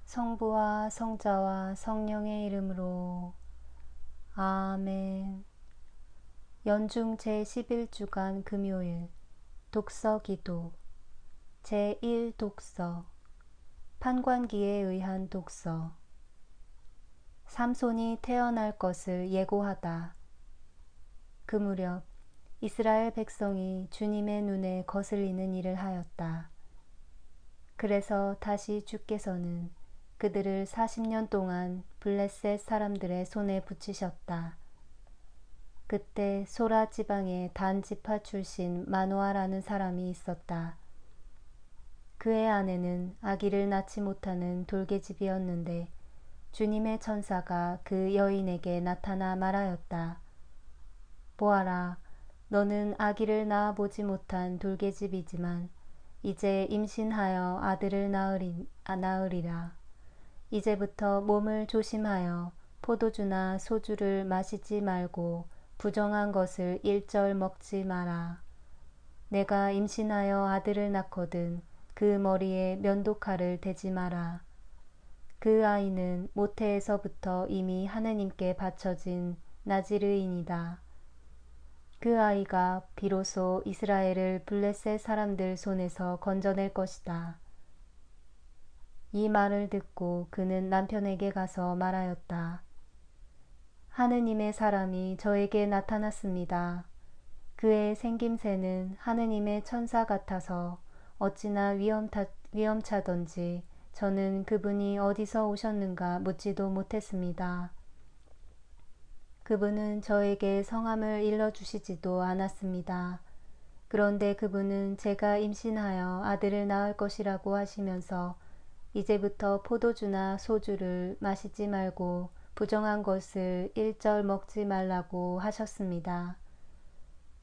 성부와 성자와 성령의 이름으로 아멘. 연중 제11주간 금요일 독서기도 제1독서 판관기에 의한 독서. 삼손이 태어날 것을 예고하다. 그 무렵 이스라엘 백성이 주님의 눈에 거슬리는 일을 하였다. 그래서 다시 주께서는 그들을 40년 동안 블레셋 사람들의 손에 붙이셨다. 그때 소라 지방의 단 지파 출신 마노아라는 사람이 있었다. 그의 아내는 아기를 낳지 못하는 돌개집이었는데 주님의 천사가 그 여인에게 나타나 말하였다. 보아라, 너는 아기를 낳아보지 못한 돌개집이지만 이제 임신하여 아들을 낳으리라. 이제부터 몸을 조심하여 포도주나 소주를 마시지 말고 부정한 것을 일절 먹지 마라. 내가 임신하여 아들을 낳거든 그 머리에 면도칼을 대지 마라. 그 아이는 모태에서부터 이미 하느님께 바쳐진 나지르인이다. 그 아이가 비로소 이스라엘을 블레셋 사람들 손에서 건져낼 것이다. 이 말을 듣고 그는 남편에게 가서 말하였다. 하느님의 사람이 저에게 나타났습니다. 그의 생김새는 하느님의 천사 같아서 어찌나 위험차던지 저는 그분이 어디서 오셨는가 묻지도 못했습니다. 그분은 저에게 성함을 일러주시지도 않았습니다. 그런데 그분은 제가 임신하여 아들을 낳을 것이라고 하시면서 이제부터 포도주나 소주를 마시지 말고 부정한 것을 일절 먹지 말라고 하셨습니다.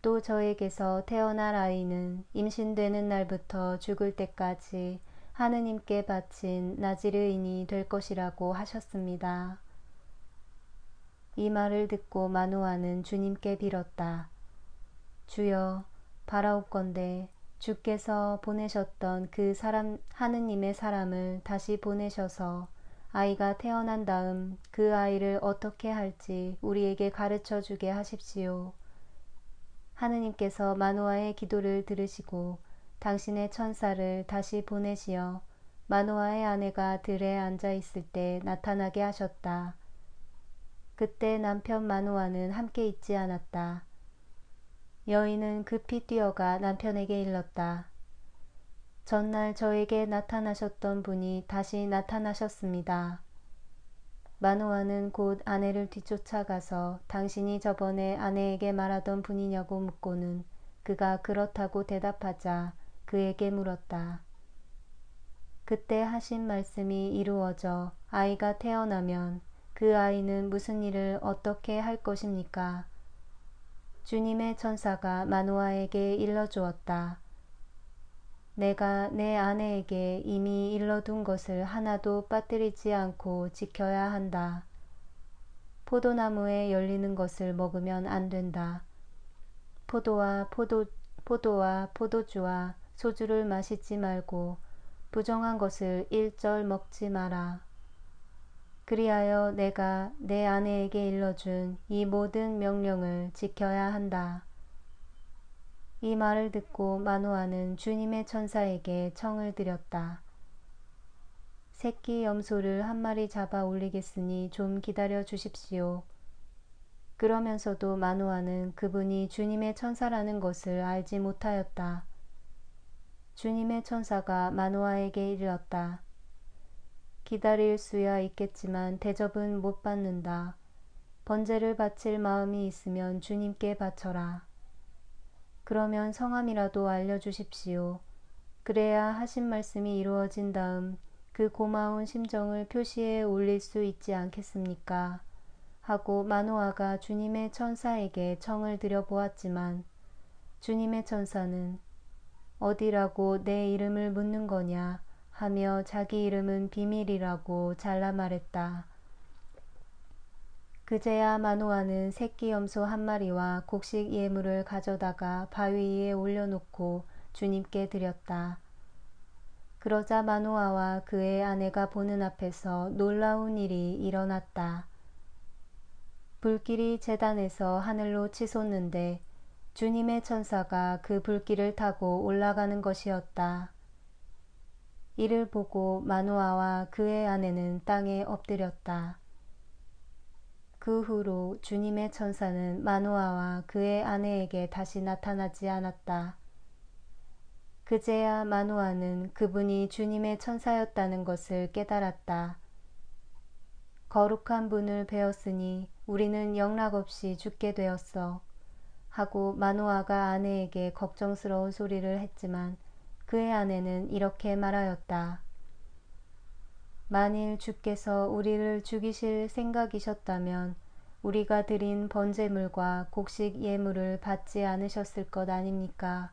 또 저에게서 태어날 아이는 임신되는 날부터 죽을 때까지 하느님께 바친 나지르인이 될 것이라고 하셨습니다. 이 말을 듣고 마노아는 주님께 빌었다. 주여, 바라옵건대 주께서 보내셨던 그 하느님의 사람을 다시 보내셔서 아이가 태어난 다음 그 아이를 어떻게 할지 우리에게 가르쳐 주게 하십시오. 하느님께서 마노아의 기도를 들으시고 당신의 천사를 다시 보내시어 마노아의 아내가 들에 앉아 있을 때 나타나게 하셨다. 그때 남편 마노아는 함께 있지 않았다. 여인은 급히 뛰어가 남편에게 일렀다. 전날 저에게 나타나셨던 분이 다시 나타나셨습니다. 마노아는 곧 아내를 뒤쫓아가서 당신이 저번에 아내에게 말하던 분이냐고 묻고는 그가 그렇다고 대답하자 그에게 물었다. 그때 하신 말씀이 이루어져 아이가 태어나면 그 아이는 무슨 일을 어떻게 할 것입니까? 주님의 천사가 마노아에게 일러주었다. 내가 내 아내에게 이미 일러둔 것을 하나도 빠뜨리지 않고 지켜야 한다. 포도나무에 열리는 것을 먹으면 안 된다. 포도와 포도주와 소주를 마시지 말고 부정한 것을 일절 먹지 마라. 그리하여 내가 내 아내에게 일러준 이 모든 명령을 지켜야 한다. 이 말을 듣고 마노아는 주님의 천사에게 청을 드렸다. 새끼 염소를 한 마리 잡아 올리겠으니 좀 기다려 주십시오. 그러면서도 마노아는 그분이 주님의 천사라는 것을 알지 못하였다. 주님의 천사가 마노아에게 이르렀다. 기다릴 수야 있겠지만 대접은 못 받는다. 번제를 바칠 마음이 있으면 주님께 바쳐라. 그러면 성함이라도 알려주십시오. 그래야 하신 말씀이 이루어진 다음 그 고마운 심정을 표시해 올릴 수 있지 않겠습니까? 하고 마노아가 주님의 천사에게 청을 드려보았지만 주님의 천사는 어디라고 내 이름을 묻는 거냐 하며 자기 이름은 비밀이라고 잘라 말했다. 그제야 마노아는 새끼 염소 한 마리와 곡식 예물을 가져다가 바위 위에 올려놓고 주님께 드렸다. 그러자 마노아와 그의 아내가 보는 앞에서 놀라운 일이 일어났다. 불길이 제단에서 하늘로 치솟는데 주님의 천사가 그 불길을 타고 올라가는 것이었다. 이를 보고 마노아와 그의 아내는 땅에 엎드렸다. 그 후로 주님의 천사는 마노아와 그의 아내에게 다시 나타나지 않았다. 그제야 마노아는 그분이 주님의 천사였다는 것을 깨달았다. 거룩한 분을 배웠으니 우리는 영락없이 죽게 되었어 하고 마노아가 아내에게 걱정스러운 소리를 했지만 그의 아내는 이렇게 말하였다. 만일 주께서 우리를 죽이실 생각이셨다면 우리가 드린 번제물과 곡식 예물을 받지 않으셨을 것 아닙니까?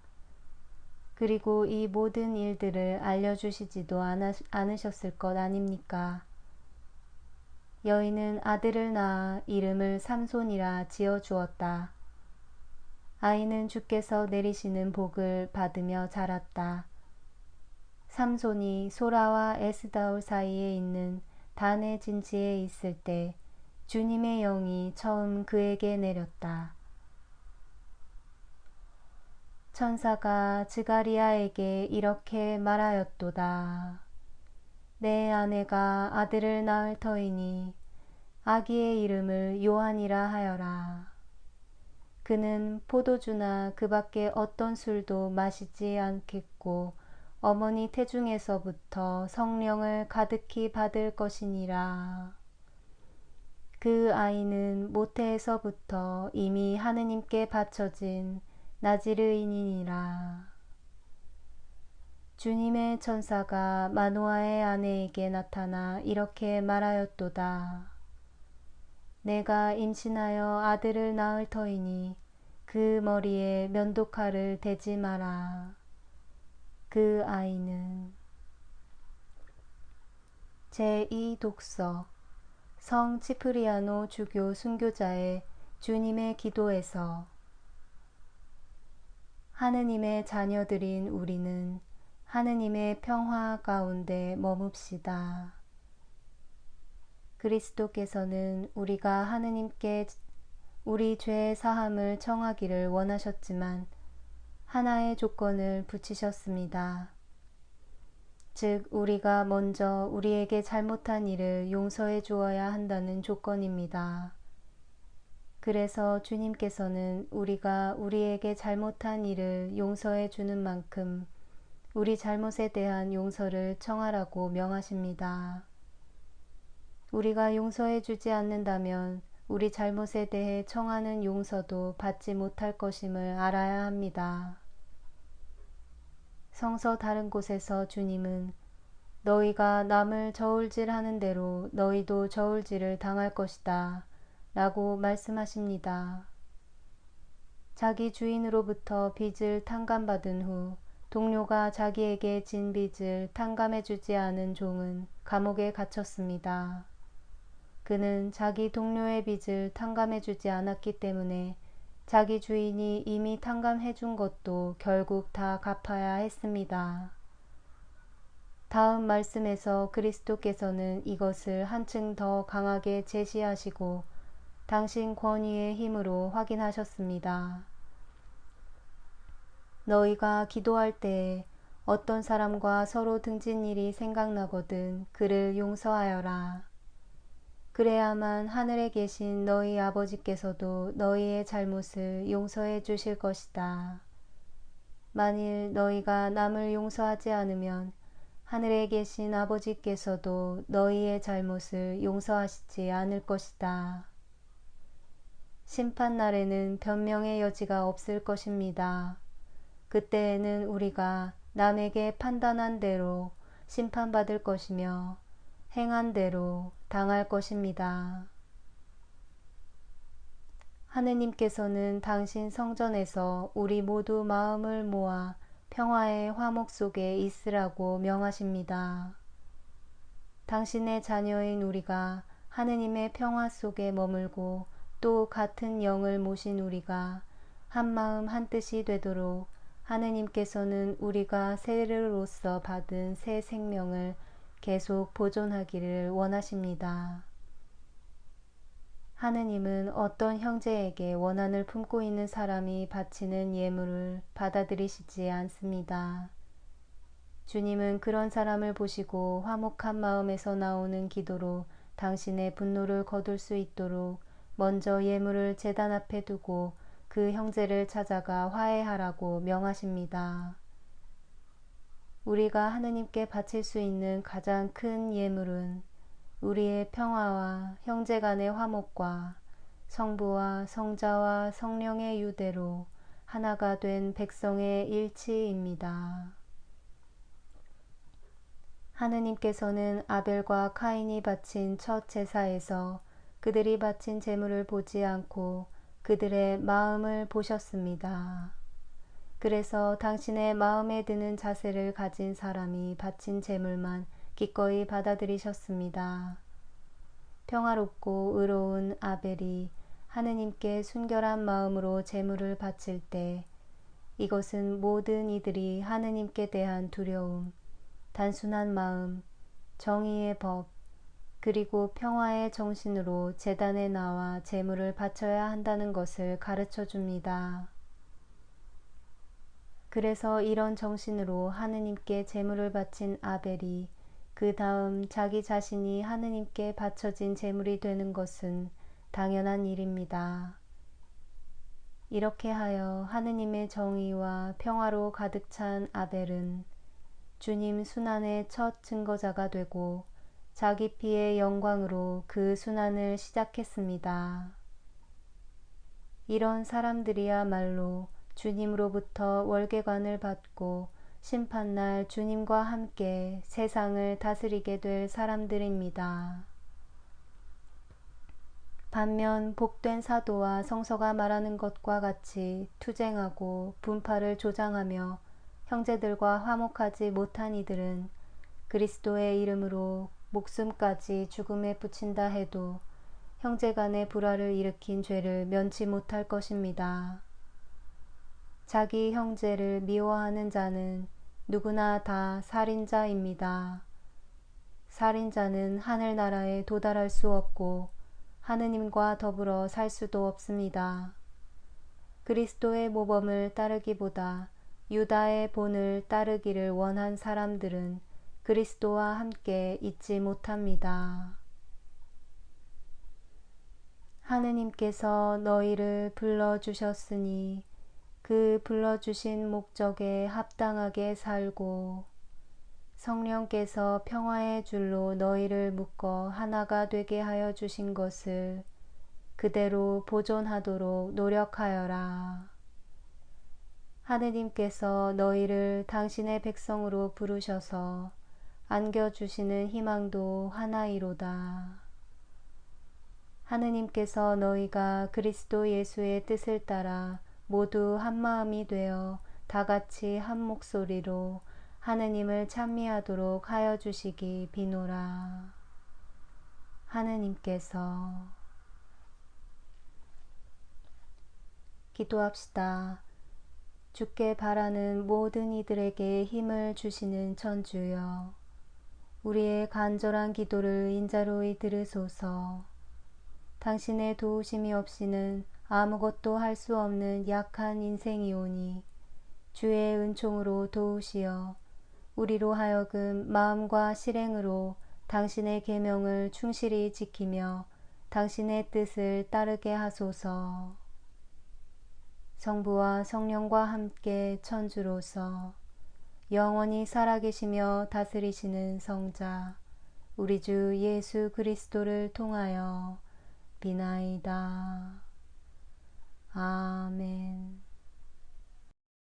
그리고 이 모든 일들을 알려주시지도 않으셨을 것 아닙니까? 여인은 아들을 낳아 이름을 삼손이라 지어주었다. 아이는 주께서 내리시는 복을 받으며 자랐다. 삼손이 소라와 에스다올 사이에 있는 단의 진지에 있을 때 주님의 영이 처음 그에게 내렸다. 천사가 즈가리아에게 이렇게 말하였도다. 내 아내가 아들을 낳을 터이니 아기의 이름을 요한이라 하여라. 그는 포도주나 그 밖에 어떤 술도 마시지 않겠고 어머니 태중에서부터 성령을 가득히 받을 것이니라. 그 아이는 모태에서부터 이미 하느님께 바쳐진 나지르인이니라. 주님의 천사가 마노아의 아내에게 나타나 이렇게 말하였도다. 내가 임신하여 아들을 낳을 터이니 그 머리에 면도칼을 대지 마라. 그 아이는 제2독서 성 치프리아노 주교 순교자의 주님의 기도에서 하느님의 자녀들인 우리는 하느님의 평화 가운데 머뭅시다. 그리스도께서는 우리가 하느님께 우리 죄의 사함을 청하기를 원하셨지만 하나의 조건을 붙이셨습니다. 즉 우리가 먼저 우리에게 잘못한 일을 용서해 주어야 한다는 조건입니다. 그래서 주님께서는 우리가 우리에게 잘못한 일을 용서해 주는 만큼 우리 잘못에 대한 용서를 청하라고 명하십니다. 우리가 용서해 주지 않는다면 우리 잘못에 대해 청하는 용서도 받지 못할 것임을 알아야 합니다. 성서 다른 곳에서 주님은 너희가 남을 저울질하는 대로 너희도 저울질을 당할 것이다 라고 말씀하십니다. 자기 주인으로부터 빚을 탕감받은 후 동료가 자기에게 진 빚을 탕감해주지 않은 종은 감옥에 갇혔습니다. 그는 자기 동료의 빚을 탕감해주지 않았기 때문에 자기 주인이 이미 탕감해준 것도 결국 다 갚아야 했습니다. 다음 말씀에서 그리스도께서는 이것을 한층 더 강하게 제시하시고 당신 권위의 힘으로 확인하셨습니다. 너희가 기도할 때에 어떤 사람과 서로 등진 일이 생각나거든 그를 용서하여라. 그래야만 하늘에 계신 너희 아버지께서도 너희의 잘못을 용서해 주실 것이다. 만일 너희가 남을 용서하지 않으면 하늘에 계신 아버지께서도 너희의 잘못을 용서하시지 않을 것이다. 심판날에는 변명의 여지가 없을 것입니다. 그때에는 우리가 남에게 판단한 대로 심판받을 것이며 행한 대로 당할 것입니다. 하느님께서는 당신 성전에서 우리 모두 마음을 모아 평화의 화목 속에 있으라고 명하십니다. 당신의 자녀인 우리가 하느님의 평화 속에 머물고 또 같은 영을 모신 우리가 한마음 한뜻이 되도록 하느님께서는 우리가 세례로서 받은 새 생명을 계속 보존하기를 원하십니다. 하느님은 어떤 형제에게 원한을 품고 있는 사람이 바치는 예물을 받아들이시지 않습니다. 주님은 그런 사람을 보시고 화목한 마음에서 나오는 기도로 당신의 분노를 거둘 수 있도록 먼저 예물을 제단 앞에 두고 그 형제를 찾아가 화해하라고 명하십니다. 우리가 하느님께 바칠 수 있는 가장 큰 예물은 우리의 평화와 형제 간의 화목과 성부와 성자와 성령의 유대로 하나가 된 백성의 일치입니다. 하느님께서는 아벨과 카인이 바친 첫 제사에서 그들이 바친 제물을 보지 않고 그들의 마음을 보셨습니다. 그래서 당신의 마음에 드는 자세를 가진 사람이 바친 제물만 기꺼이 받아들이셨습니다. 평화롭고 의로운 아벨이 하느님께 순결한 마음으로 제물을 바칠 때 이것은 모든 이들이 하느님께 대한 두려움, 단순한 마음, 정의의 법, 그리고 평화의 정신으로 제단에 나와 제물을 바쳐야 한다는 것을 가르쳐 줍니다. 그래서 이런 정신으로 하느님께 제물을 바친 아벨이 그 다음 자기 자신이 하느님께 바쳐진 제물이 되는 것은 당연한 일입니다. 이렇게 하여 하느님의 정의와 평화로 가득 찬 아벨은 주님 순환의 첫 증거자가 되고 자기 피의 영광으로 그 순환을 시작했습니다. 이런 사람들이야말로 주님으로부터 월계관을 받고 심판날 주님과 함께 세상을 다스리게 될 사람들입니다. 반면 복된 사도와 성서가 말하는 것과 같이 투쟁하고 분파를 조장하며 형제들과 화목하지 못한 이들은 그리스도의 이름으로 목숨까지 죽음에 붙인다 해도 형제 간의 불화를 일으킨 죄를 면치 못할 것입니다. 자기 형제를 미워하는 자는 누구나 다 살인자입니다. 살인자는 하늘나라에 도달할 수 없고 하느님과 더불어 살 수도 없습니다. 그리스도의 모범을 따르기보다 유다의 본을 따르기를 원한 사람들은 그리스도와 함께 있지 못합니다. 하느님께서 너희를 불러주셨으니 그 불러주신 목적에 합당하게 살고 성령께서 평화의 줄로 너희를 묶어 하나가 되게 하여 주신 것을 그대로 보존하도록 노력하여라. 하느님께서 너희를 당신의 백성으로 부르셔서 안겨주시는 희망도 하나이로다. 하느님께서 너희가 그리스도 예수의 뜻을 따라 모두 한마음이 되어 다같이 한 목소리로 하느님을 찬미하도록 하여 주시기 비노라. 하느님께서 기도합시다. 주께 바라는 모든 이들에게 힘을 주시는 천주여, 우리의 간절한 기도를 인자로이 들으소서. 당신의 도우심이 없이는 아무것도 할 수 없는 약한 인생이오니 주의 은총으로 도우시어 우리로 하여금 마음과 실행으로 당신의 계명을 충실히 지키며 당신의 뜻을 따르게 하소서. 성부와 성령과 함께 천주로서 영원히 살아계시며 다스리시는 성자 우리 주 예수 그리스도를 통하여 비나이다. 아멘.